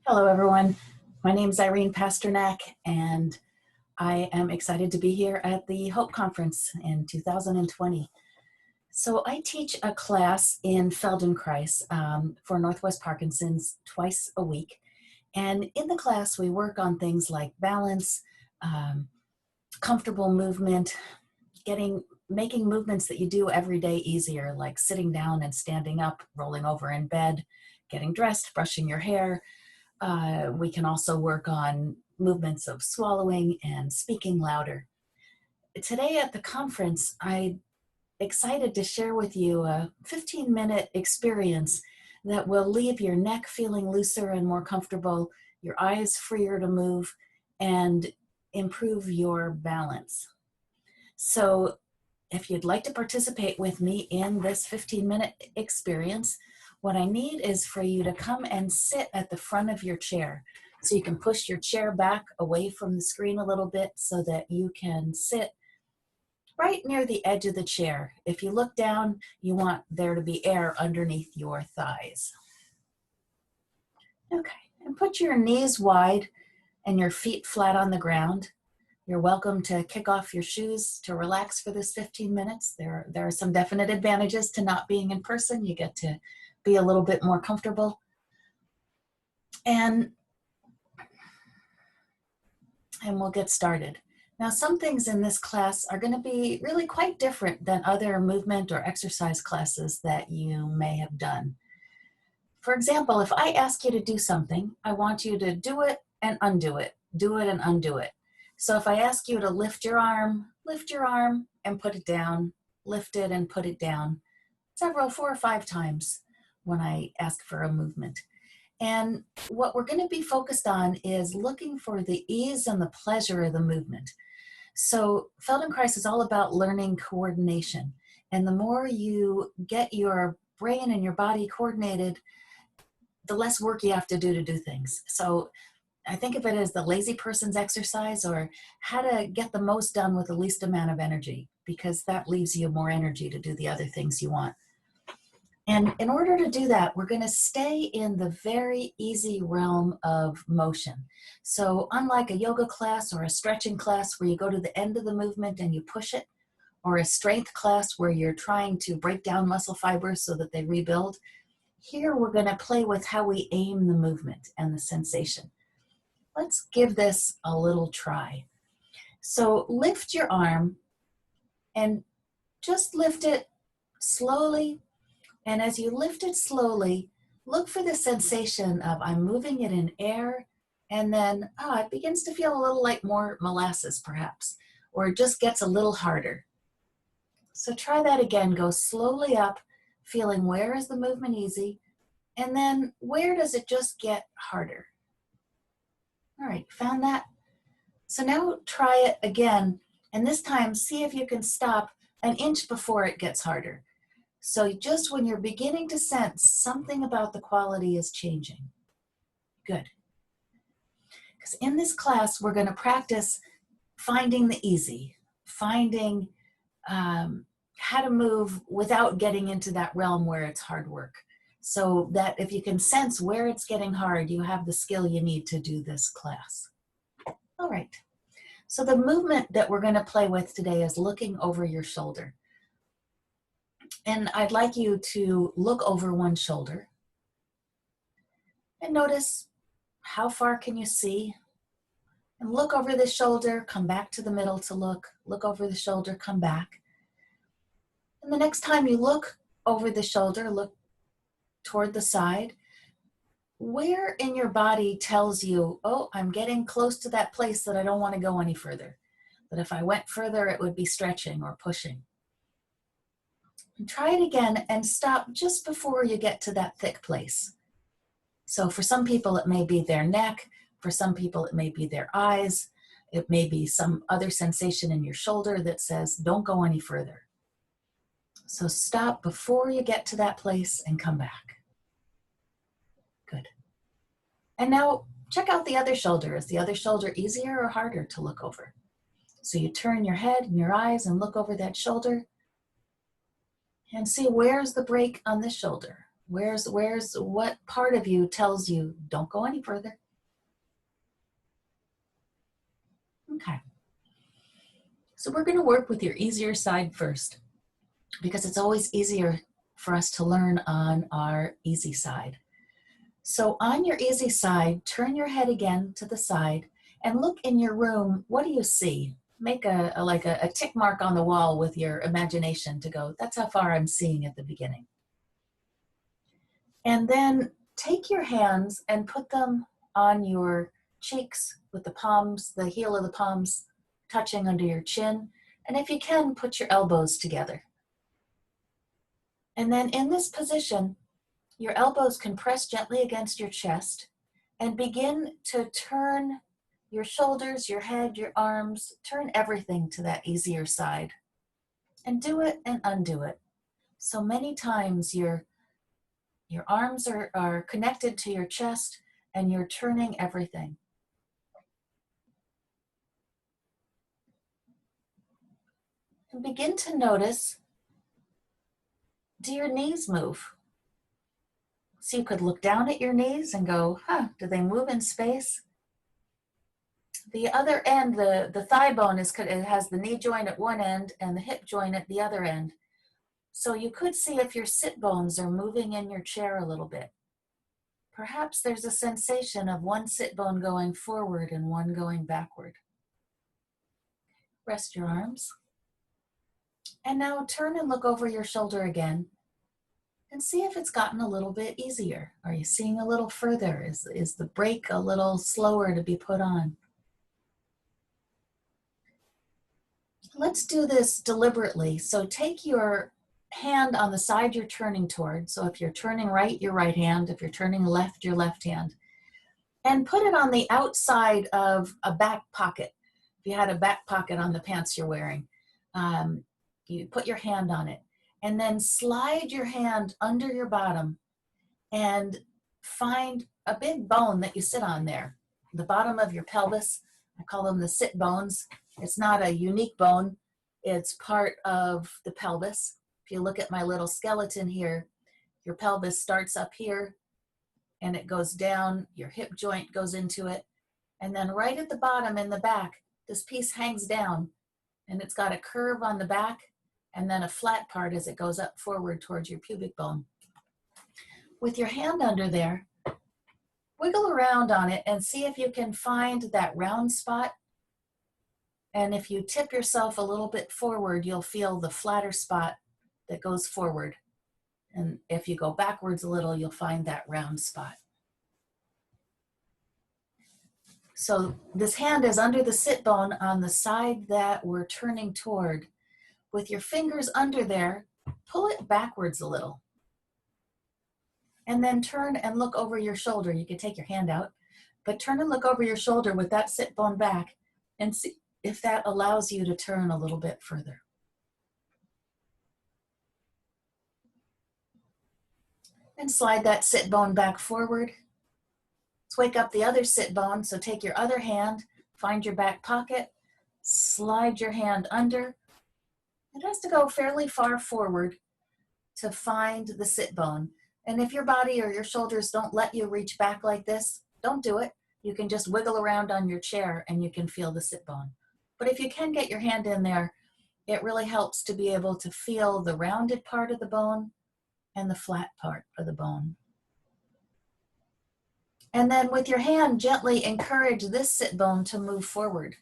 Hello, everyone. My name is Irene Pasternak, and I am excited to be here at the Hope Conference in 2020. So I teach a class in Feldenkrais for Northwest Parkinson's twice a week. And in the class, we work on things like balance, comfortable movement, making movements that you do every day easier, like sitting down and standing up, rolling over in bed, getting dressed, brushing your hair. We can also work on movements of swallowing and speaking louder. Today at the conference, I'm excited to share with you a 15-minute experience that will leave your neck feeling looser and more comfortable, your eyes freer to move, and improve your balance. So if you'd like to participate with me in this 15-minute experience, what I need is for you to come and sit at the front of your chair. So you can push your chair back away from the screen a little bit so that you can sit right near the edge of the chair. If you look down, you want there to be air underneath your thighs. Okay, and put your knees wide and your feet flat on the ground. You're welcome to kick off your shoes to relax for this 15 minutes. There are some definite advantages to not being in person. You get to be a little bit more comfortable. And we'll get started. Now, some things in this class are going to be really quite different than other movement or exercise classes that you may have done. For example, if I ask you to do something, I want you to do it and undo it, do it and undo it. So if I ask you to lift your arm and put it down, lift it and put it down, 4 or 5 times when I ask for a movement. And what we're going to be focused on is looking for the ease and the pleasure of the movement. So Feldenkrais is all about learning coordination. And the more you get your brain and your body coordinated, the less work you have to do things. So I think of it as the lazy person's exercise, or how to get the most done with the least amount of energy, because that leaves you more energy to do the other things you want. And in order to do that, we're going to stay in the very easy realm of motion. So unlike a yoga class or a stretching class where you go to the end of the movement and you push it, or a strength class where you're trying to break down muscle fibers so that they rebuild, here we're going to play with how we aim the movement and the sensation. Let's give this a little try. So lift your arm and just lift it slowly. And as you lift it slowly, look for the sensation of I'm moving it in air, and then it begins to feel a little like more molasses perhaps, or it just gets a little harder. So try that again. Go slowly up, feeling where is the movement easy, and then where does it just get harder? All right, found that? So now try it again, and this time see if you can stop an inch before it gets harder. So just when you're beginning to sense something about the quality is changing. Good. Because in this class, we're going to practice finding the easy, finding how to move without getting into that realm where it's hard work. So that if you can sense where it's getting hard, you have the skill you need to do this class. All right. So the movement that we're going to play with today is looking over your shoulder. And I'd like you to look over one shoulder and notice how far can you see, and look over the shoulder, come back to the middle to look over the shoulder, come back. And the next time you look over the shoulder, look toward the side. Where in your body tells you, oh, I'm getting close to that place that I don't want to go any further. But if I went further, it would be stretching or pushing. And try it again and stop just before you get to that thick place. So for some people, it may be their neck. For some people, it may be their eyes. It may be some other sensation in your shoulder that says, don't go any further. So stop before you get to that place and come back. Good. And now check out the other shoulder. Is the other shoulder easier or harder to look over? So you turn your head and your eyes and look over that shoulder and see where's the break on this shoulder. What part of you tells you don't go any further? Okay. So we're going to work with your easier side first, because it's always easier for us to learn on our easy side. So on your easy side, turn your head again to the side and look in your room. What do you see? Make a tick mark on the wall with your imagination to go, that's how far I'm seeing at the beginning. And then take your hands and put them on your cheeks with the palms, the heel of the palms touching under your chin. And if you can, put your elbows together. And then in this position, your elbows can press gently against your chest and begin to turn your shoulders, your head, your arms, turn everything to that easier side. And do it and undo it. So many times your arms are connected to your chest and you're turning everything. And begin to notice, do your knees move? So you could look down at your knees and go, do they move in space? The other end, the thigh bone, it has the knee joint at one end and the hip joint at the other end. So you could see if your sit bones are moving in your chair a little bit. Perhaps there's a sensation of one sit bone going forward and one going backward. Rest your arms. And now turn and look over your shoulder again and see if it's gotten a little bit easier. Are you seeing a little further? Is the brake a little slower to be put on? Let's do this deliberately. So take your hand on the side you're turning toward. So if you're turning right, your right hand. If you're turning left, your left hand. And put it on the outside of a back pocket. If you had a back pocket on the pants you're wearing, you put your hand on it. And then slide your hand under your bottom and find a big bone that you sit on there. The bottom of your pelvis, I call them the sit bones. It's not a unique bone. It's part of the pelvis. If you look at my little skeleton here, your pelvis starts up here and it goes down, your hip joint goes into it. And then right at the bottom in the back, this piece hangs down and it's got a curve on the back and then a flat part as it goes up forward towards your pubic bone. With your hand under there, wiggle around on it and see if you can find that round spot. And if you tip yourself a little bit forward, you'll feel the flatter spot that goes forward. And if you go backwards a little, you'll find that round spot. So this hand is under the sit bone on the side that we're turning toward. With your fingers under there, pull it backwards a little. And then turn and look over your shoulder. You can take your hand out, but turn and look over your shoulder with that sit bone back and see if that allows you to turn a little bit further. And slide that sit bone back forward. Let's wake up the other sit bone. So take your other hand, find your back pocket, slide your hand under. It has to go fairly far forward to find the sit bone. And if your body or your shoulders don't let you reach back like this, don't do it. You can just wiggle around on your chair and you can feel the sit bone. But if you can get your hand in there, it really helps to be able to feel the rounded part of the bone and the flat part of the bone. And then with your hand, gently encourage this sit bone to move forward.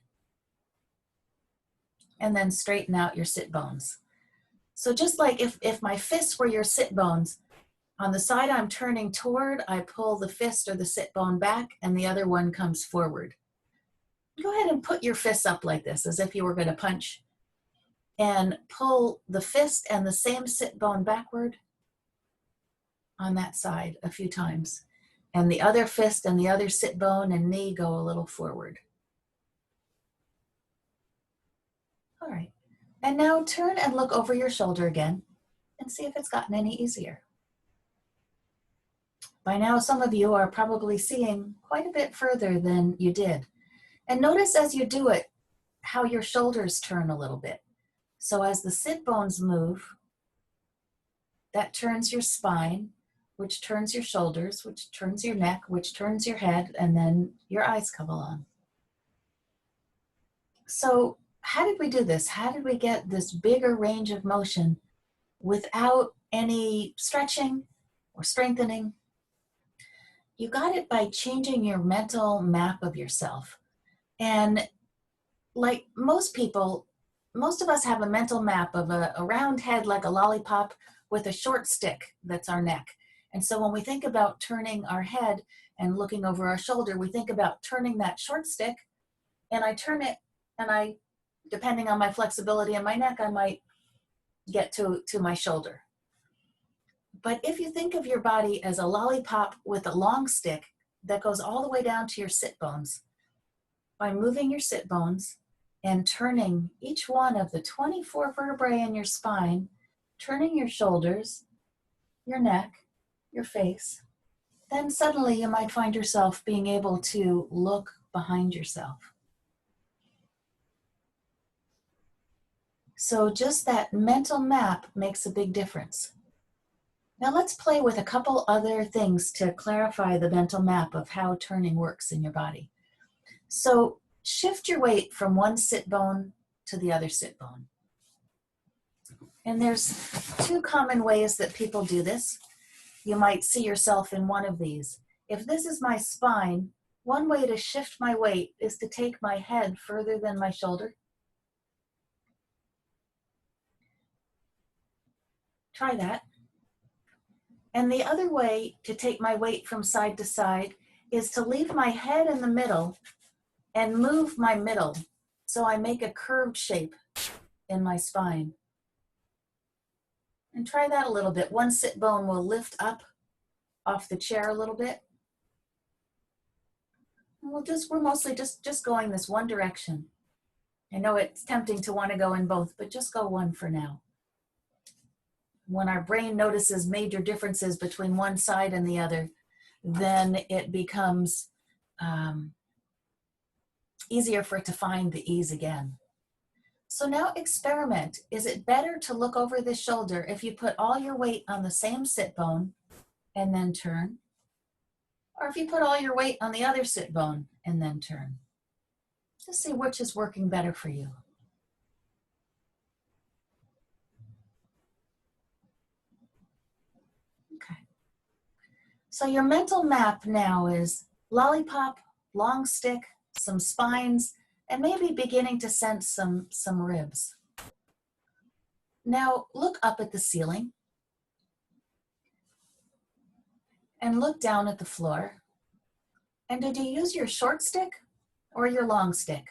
And then straighten out your sit bones. So just like if my fists were your sit bones, on the side I'm turning toward, I pull the fist or the sit bone back and the other one comes forward. Go ahead and put your fists up like this, as if you were going to punch. And pull the fist and the same sit bone backward on that side a few times. And the other fist and the other sit bone and knee go a little forward. All right. And now turn and look over your shoulder again and see if it's gotten any easier. By now, some of you are probably seeing quite a bit further than you did. And notice as you do it, how your shoulders turn a little bit. So as the sit bones move, that turns your spine. which turns your shoulders, which turns your neck, which turns your head, and then your eyes come along. So how did we do this? How did we get this bigger range of motion without any stretching or strengthening? You got it by changing your mental map of yourself. And like most people, most of us have a mental map of a round head like a lollipop with a short stick that's our neck. And so when we think about turning our head and looking over our shoulder, we think about turning that short stick, and I turn it, and I, depending on my flexibility in my neck, I might get to my shoulder. But if you think of your body as a lollipop with a long stick that goes all the way down to your sit bones, by moving your sit bones and turning each one of the 24 vertebrae in your spine, turning your shoulders, your neck, your face, then suddenly you might find yourself being able to look behind yourself. So just that mental map makes a big difference. Now let's play with a couple other things to clarify the mental map of how turning works in your body. So shift your weight from one sit bone to the other sit bone. And there's two common ways that people do this. You might see yourself in one of these. If this is my spine, one way to shift my weight is to take my head further than my shoulder. Try that. And the other way to take my weight from side to side is to leave my head in the middle and move my middle so I make a curved shape in my spine. And try that a little bit. One sit bone will lift up off the chair a little bit. And we're mostly just going this one direction. I know it's tempting to want to go in both, but just go one for now. When our brain notices major differences between one side and the other, then it becomes easier for it to find the ease again. So now experiment. Is it better to look over the shoulder if you put all your weight on the same sit bone and then turn? Or if you put all your weight on the other sit bone and then turn? Just see which is working better for you. Okay. So your mental map now is lollipop, long stick, some spines, and maybe beginning to sense some ribs. Now look up at the ceiling and look down at the floor. And did you use your short stick or your long stick?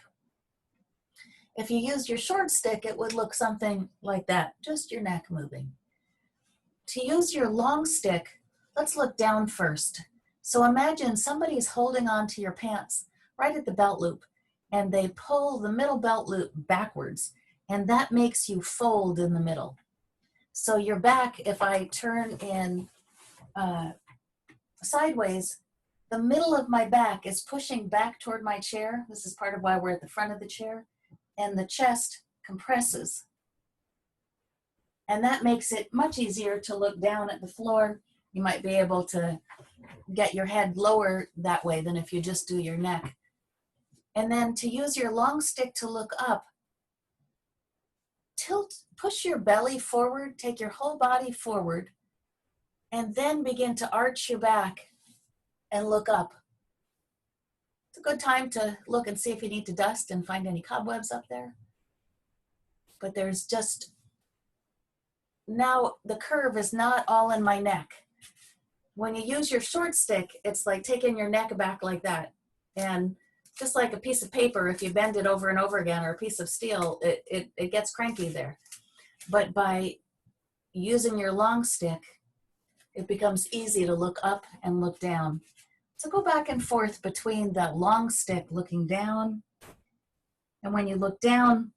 If you used your short stick, it would look something like that, just your neck moving. To use your long stick, let's look down first. So imagine somebody's holding on to your pants right at the belt loop, and they pull the middle belt loop backwards, and that makes you fold in the middle. So your back, if I turn in sideways, the middle of my back is pushing back toward my chair. This is part of why we're at the front of the chair. And the chest compresses. And that makes it much easier to look down at the floor. You might be able to get your head lower that way than if you just do your neck. And then to use your long stick to look up, push your belly forward, take your whole body forward, and then begin to arch your back and look up. It's a good time to look and see if you need to dust and find any cobwebs up there. But there's just, now the curve is not all in my neck. When you use your short stick, it's like taking your neck back like that. And just like a piece of paper, if you bend it over and over again, or a piece of steel, it gets cranky there. But by using your long stick, it becomes easy to look up and look down. So go back and forth between that long stick looking down, and when you look down,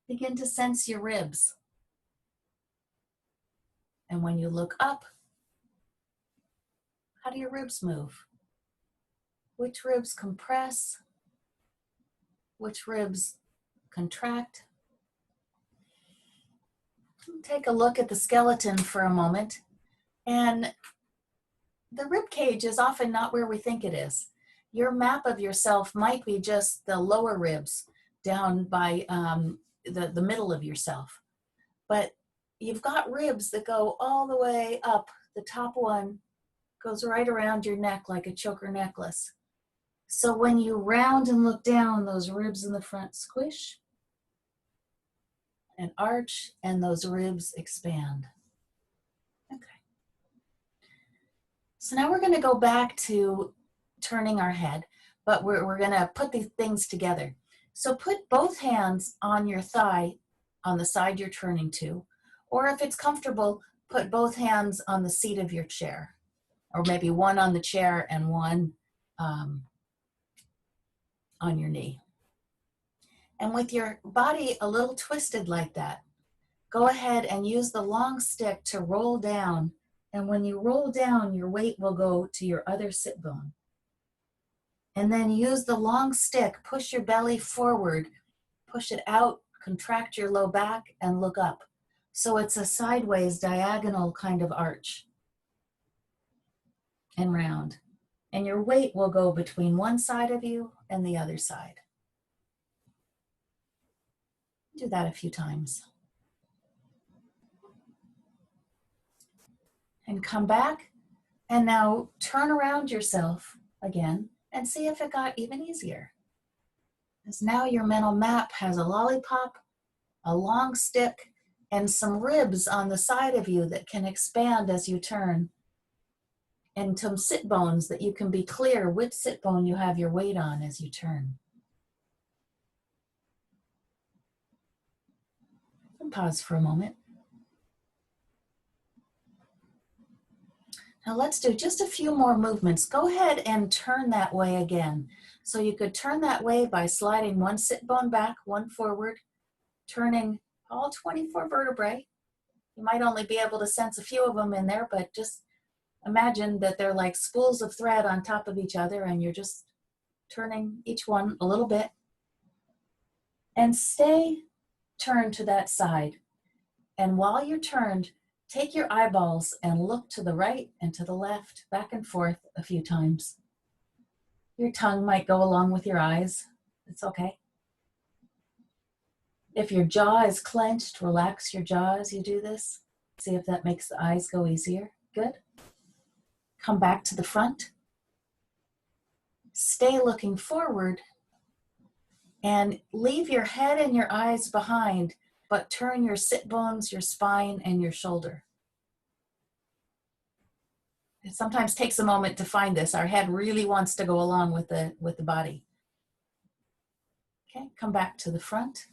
begin to sense your ribs. And when you look up, how do your ribs move? Which ribs compress? Which ribs contract? Take a look at the skeleton for a moment, and The rib cage is often not where we think it is. Your map of yourself might be just the lower ribs down by the middle of yourself. But you've got ribs that go all the way up. The top one goes right around your neck like a choker necklace. So when you round and look down, those ribs in the front squish and arch, and those ribs expand. Okay. So now we're going to go back to turning our head, but we're going to put these things together. So put both hands on your thigh on the side you're turning to, or if it's comfortable, put both hands on the seat of your chair, or maybe one on the chair and one on your knee. And with your body a little twisted like that, go ahead and use the long stick to roll down. And when you roll down, your weight will go to your other sit bone. And then use the long stick, push your belly forward, push it out, contract your low back, and look up. So it's a sideways, diagonal kind of arch and round. And your weight will go between one side of you and the other side. Do that a few times. And come back, and now turn around yourself again and see if it got even easier. Because now your mental map has a lollipop, a long stick, and some ribs on the side of you that can expand as you turn, and some sit bones that you can be clear which sit bone you have your weight on as you turn. And pause for a moment. Now let's do just a few more movements. Go ahead and turn that way again. So you could turn that way by sliding one sit bone back, one forward, turning all 24 vertebrae. You might only be able to sense a few of them in there, but just imagine that they're like spools of thread on top of each other, and you're just turning each one a little bit. And stay turned to that side. And while you're turned, take your eyeballs and look to the right and to the left, back and forth a few times. Your tongue might go along with your eyes. It's okay. If your jaw is clenched, relax your jaw as you do this. See if that makes the eyes go easier. Good. Come back to the front. Stay looking forward and leave your head and your eyes behind, but turn your sit bones, your spine, and your shoulder. It sometimes takes a moment to find this. Our head really wants to go along with the body. Okay, come back to the front.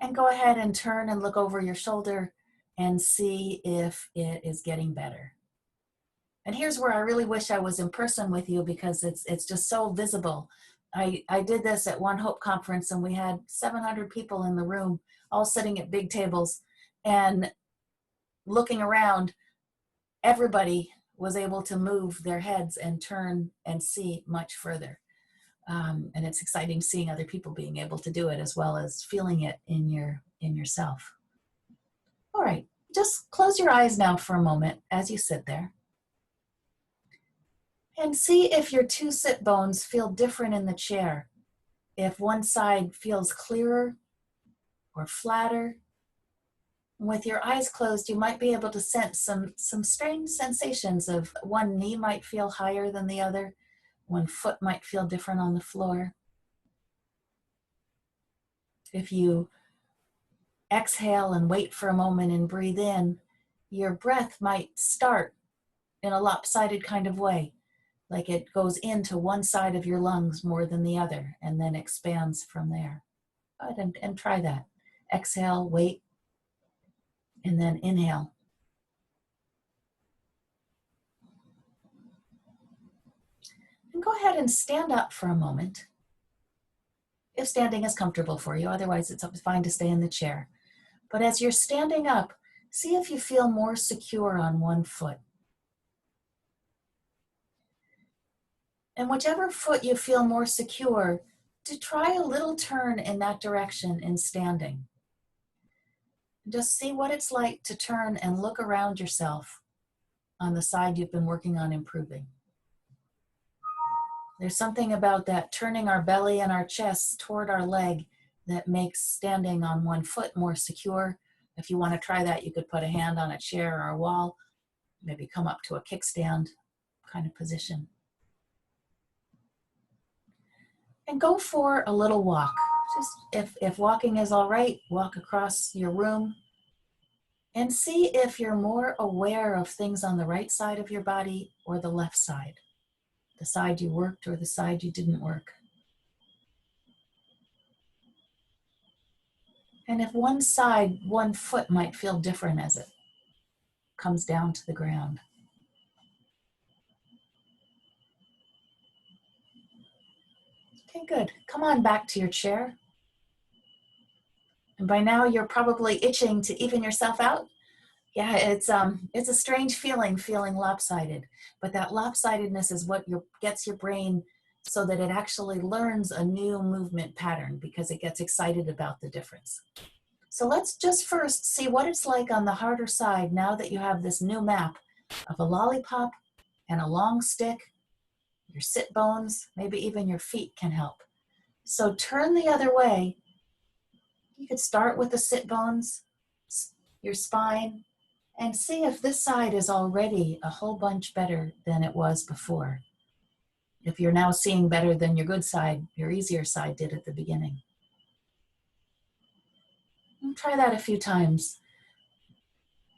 And go ahead and turn and look over your shoulder and see if it is getting better. And here's where I really wish I was in person with you, because it's just so visible. I did this at One Hope Conference, and we had 700 people in the room, all sitting at big tables, and looking around, everybody was able to move their heads and turn and see much further. And it's exciting seeing other people being able to do it, as well as feeling it in yourself. All right, just close your eyes now for a moment as you sit there. And see if your two sit bones feel different in the chair. If one side feels clearer or flatter. With your eyes closed, you might be able to sense some strange sensations of one knee might feel higher than the other. One foot might feel different on the floor. If you exhale and wait for a moment and breathe in, your breath might start in a lopsided kind of way, like it goes into one side of your lungs more than the other and then expands from there. Go ahead and try that. Exhale, wait, and then inhale. And go ahead and stand up for a moment, if standing is comfortable for you. Otherwise, it's fine to stay in the chair. But as you're standing up, see if you feel more secure on one foot. And whichever foot you feel more secure, to try a little turn in that direction in standing. Just see what it's like to turn and look around yourself. on the side you've been working on improving. There's something about that turning our belly and our chest toward our leg that makes standing on one foot more secure. If you want to try that, you could put a hand on a chair or a wall, maybe come up to a kickstand kind of position. And go for a little walk. Just if walking is all right, walk across your room and see if you're more aware of things on the right side of your body or the left side, the side you worked or the side you didn't work. And if one side, one foot might feel different as it comes down to the ground. Okay, good. Come on back to your chair. And by now you're probably itching to even yourself out. Yeah, it's a strange feeling lopsided, but that lopsidedness is what gets your brain so that it actually learns a new movement pattern because it gets excited about the difference. So let's just first see what it's like on the harder side now that you have this new map of a lollipop and a long stick, your sit bones, maybe even your feet can help. So turn the other way. You could start with the sit bones, your spine, and see if this side is already a whole bunch better than it was before. If you're now seeing better than your good side, your easier side did at the beginning. And try that a few times.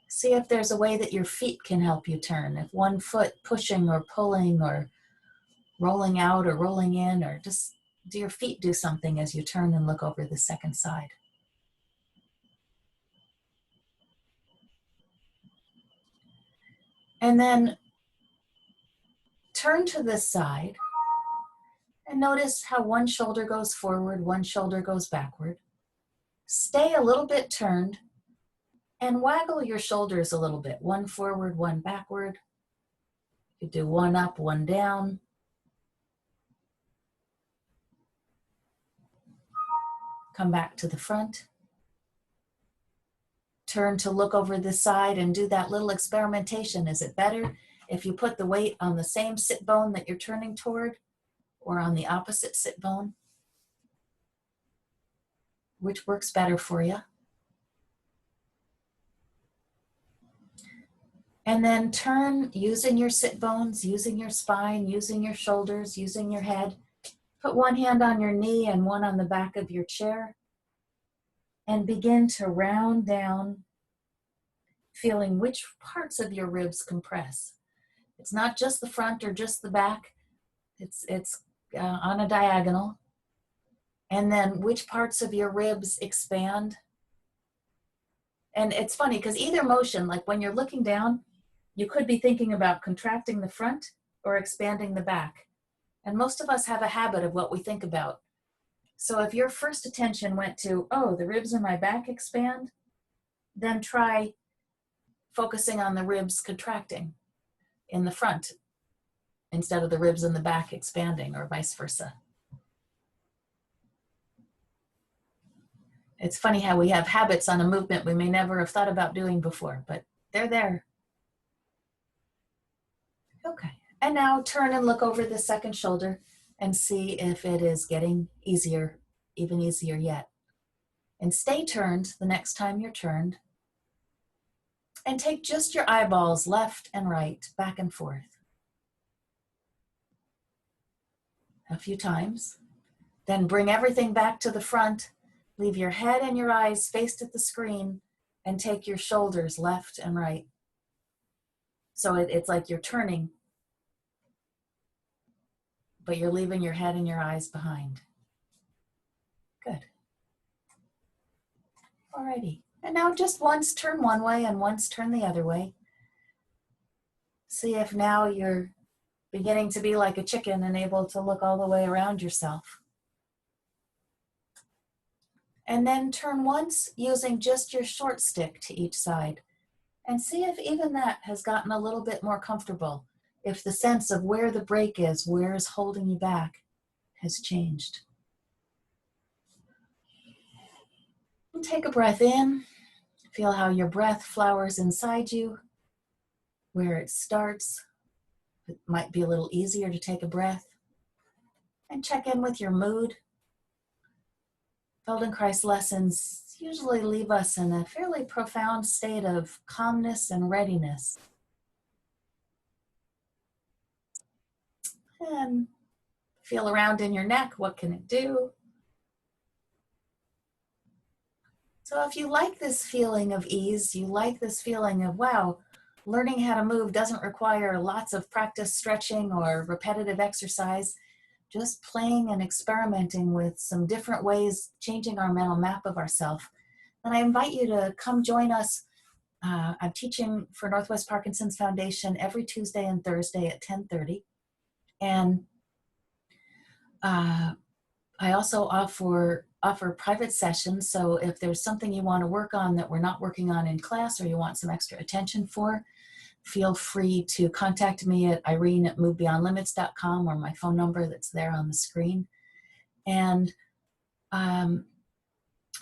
See if there's a way that your feet can help you turn. If one foot pushing or pulling or rolling out or rolling in, or just do your feet do something as you turn and look over the second side. And then turn to this side and notice how one shoulder goes forward, one shoulder goes backward. Stay a little bit turned and waggle your shoulders a little bit, one forward, one backward. You do one up, one down. Come back to the front. Turn to look over this side and do that little experimentation. Is it better if you put the weight on the same sit bone that you're turning toward or on the opposite sit bone? Which works better for you? And then turn using your sit bones, using your spine, using your shoulders, using your head. Put one hand on your knee and one on the back of your chair and begin to round down, feeling which parts of your ribs compress. It's not just the front or just the back. It's on a diagonal. And then which parts of your ribs expand. And it's funny because either motion, like when you're looking down, you could be thinking about contracting the front or expanding the back. And most of us have a habit of what we think about. So if your first attention went to, oh, the ribs in my back expand, then try focusing on the ribs contracting in the front instead of the ribs in the back expanding, or vice versa. It's funny how we have habits on a movement we may never have thought about doing before, but they're there. Okay, and now turn and look over the second shoulder and see if it is getting easier, even easier yet. And stay turned the next time you're turned. And take just your eyeballs left and right, back and forth. A few times. Then bring everything back to the front. Leave your head and your eyes faced at the screen and take your shoulders left and right. So it's like you're turning, but you're leaving your head and your eyes behind. Good. Alrighty. And now just once turn one way and once turn the other way. See if now you're beginning to be like a chicken and able to look all the way around yourself. And then turn once using just your short stick to each side. And see if even that has gotten a little bit more comfortable. If the sense of where the break is, where is holding you back, has changed. And take a breath in. Feel how your breath flowers inside you. where it starts. It might be a little easier to take a breath and check in with your mood. Feldenkrais lessons usually leave us in a fairly profound state of calmness and readiness. And feel around in your neck. What can it do? So if you like this feeling of ease, you like this feeling of, wow, learning how to move doesn't require lots of practice stretching or repetitive exercise, just playing and experimenting with some different ways, changing our mental map of ourselves, then I invite you to come join us. I'm teaching for Northwest Parkinson's Foundation every Tuesday and Thursday at 10:30. And I also offer private sessions. So if there's something you want to work on that we're not working on in class or you want some extra attention for, feel free to contact me at irene@movebeyondlimits.com or my phone number that's there on the screen. And I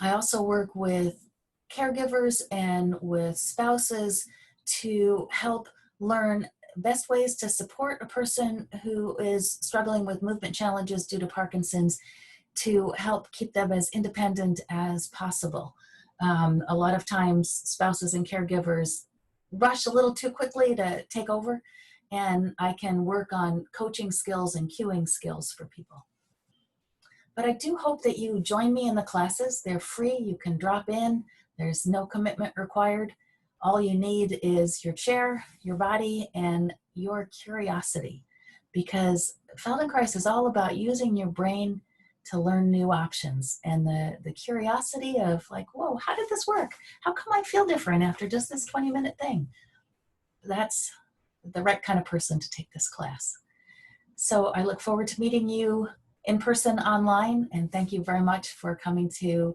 also work with caregivers and with spouses to help learn best ways to support a person who is struggling with movement challenges due to Parkinson's, to help keep them as independent as possible. A lot of times spouses and caregivers rush a little too quickly to take over, and I can work on coaching skills and cueing skills for people. But I do hope that you join me in the classes. They're free. You can drop in. There's no commitment required. All you need is your chair, your body, and your curiosity, because Feldenkrais is all about using your brain to learn new options, and the curiosity of like, whoa, how did this work? How come I feel different after just this 20-minute thing? That's the right kind of person to take this class. So I look forward to meeting you in person, online, and thank you very much for coming to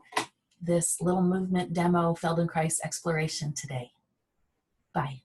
this little movement demo Feldenkrais exploration today. Bye.